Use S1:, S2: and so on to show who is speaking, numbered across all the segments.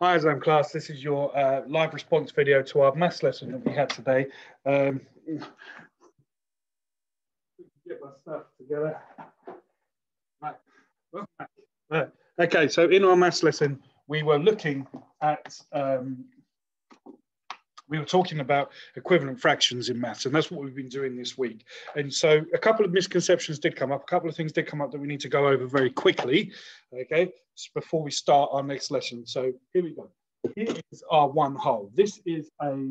S1: Hi, Aslam class. This is your live response video to our maths lesson that we had today. Get my stuff together. Right. Okay, so in our maths lesson, we were looking at, we were talking about equivalent fractions in maths, and that's what we've been doing this week. And so a couple of misconceptions did come up, a couple of things did come up that we need to go over very quickly, okay, just before we start our next lesson. So here we go. Here is our one whole. This is a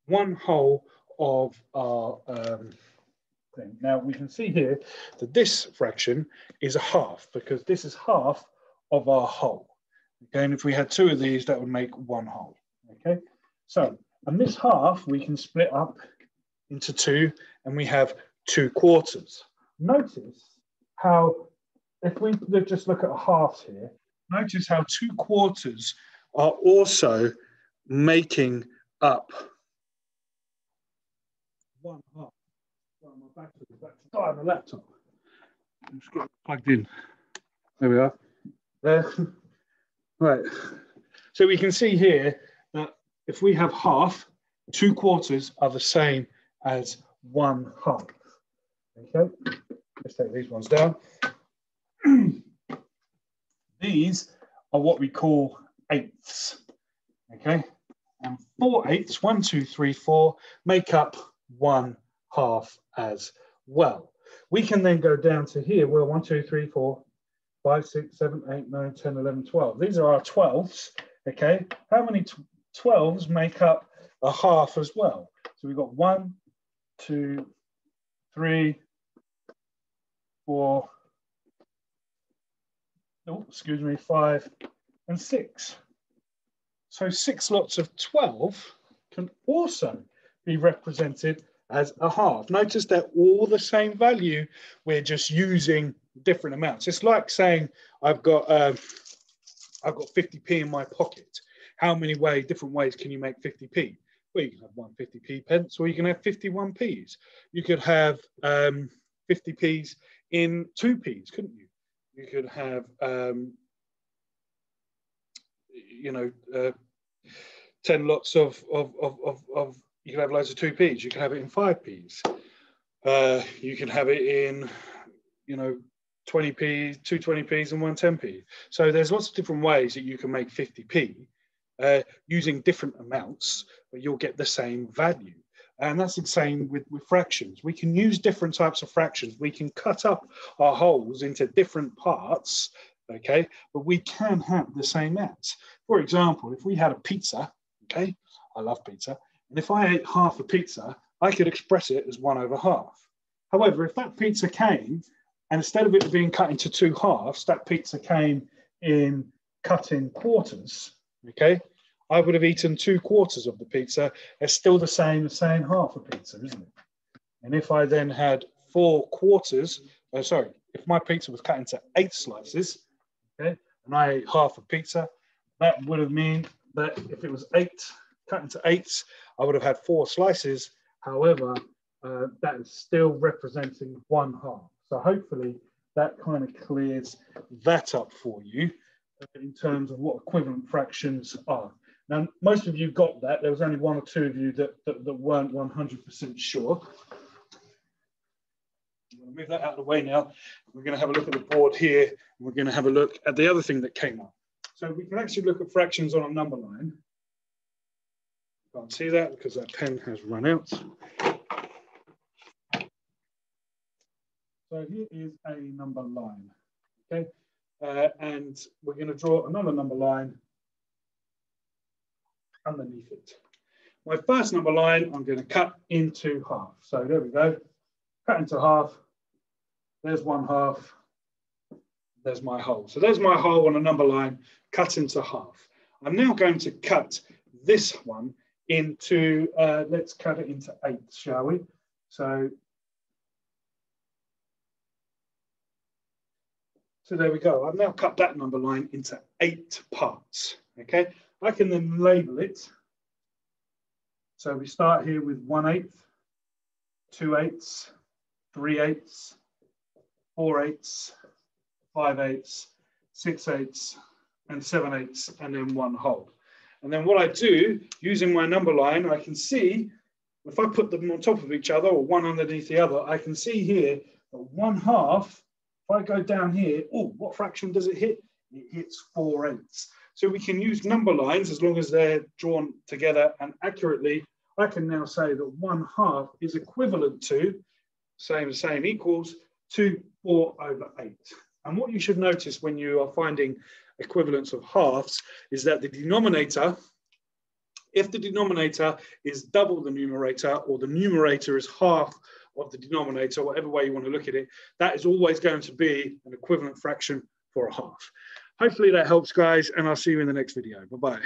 S1: one whole of our thing. Now we can see here that this fraction is a half because this is half of our whole. Okay, and if we had two of these, that would make one whole. Okay, so and this half we can split up into two, and we have 2/4. Notice how, if we just look at a half here, notice how 2/4 are also making up one half. Oh, my battery is about to die on the laptop. Let's get it plugged in. There we are. There. Right. So we can see here that if we have half, 2/4 are the same as one half. Okay. Let's take these ones down. These are what we call eighths. Okay. And 4/8, 1, 2, 3, 4, make up one half as well. We can then go down to here. Well, 1, 2, 3, 4, 5, 6, 7, 8, 9, 10, 11, 12. These are our 12s. Okay. How many 12s make up a half as well? So we've got 1, 2, 3, 4, oh, excuse me, 5, and 6. So 6 lots of 12 can also be represented as a half. Notice they're all the same value. We're just using different amounts. It's like saying I've got 50p in my pocket. How many different ways can you make 50p? Well, you can have one 50p pence, or you can have 51p's. You could have 50p's in 2p's, couldn't you? You could have 10 lots of you can have loads of 2p's. You can have it in 5p's. You can have it in 20p's, 2 20p's, and 1 10p. So there's lots of different ways that you can make 50p using different amounts, but you'll get the same value. And that's the same with fractions. We can use different types of fractions. We can cut up our wholes into different parts, okay, but we can have the same maths. For example, if we had a pizza, okay, I love pizza, and if I ate half a pizza, I could express it as 1/2. However, if that pizza came, and instead of it being cut into 2 halves, that pizza came in cut in quarters, okay, I would have eaten 2/4 of the pizza. It's still the same as saying half a pizza, isn't it? And if I then had 4/4, if my pizza was cut into 8 slices, okay, and I ate half a pizza, that would have meant that if it was 8 cut into 8s, I would have had 4 slices. However, that is still representing 1/2. So hopefully that kind of clears that up for you in terms of what equivalent fractions are. Now, most of you got that. There was only 1 or 2 of you that weren't 100% sure. I'm going to move that out of the way now. We're going to have a look at the board here. And we're going to have a look at the other thing that came up. So we can actually look at fractions on a number line. Can't see that because that pen has run out. So here is a number line, okay? And we're going to draw another number line underneath it. My first number line, I'm going to cut into half. So there we go, cut into half. There's 1/2. There's my whole. So there's my whole on a number line cut into half. I'm now going to cut this one into, let's cut it into 8, shall we? So there we go. I've now cut that number line into 8 parts, okay? I can then label it. So we start here with 1/8, 2/8, 3/8, 4/8, 5/8, 6/8, and 7/8, and then 1 whole. And then what I do, using my number line, I can see, if I put them on top of each other or one underneath the other, I can see here that 1/2, if I go down here, oh, what fraction does it hit? It hits 4/8. So we can use number lines as long as they're drawn together and accurately. I can now say that 1/2 is equivalent to, same equals, to 4/8. And what you should notice when you are finding equivalence of halves is that the denominator, if the denominator is double the numerator, or the numerator is half of the denominator, whatever way you want to look at it, that is always going to be an equivalent fraction for a half. Hopefully that helps, guys, and I'll see you in the next video. Bye-bye.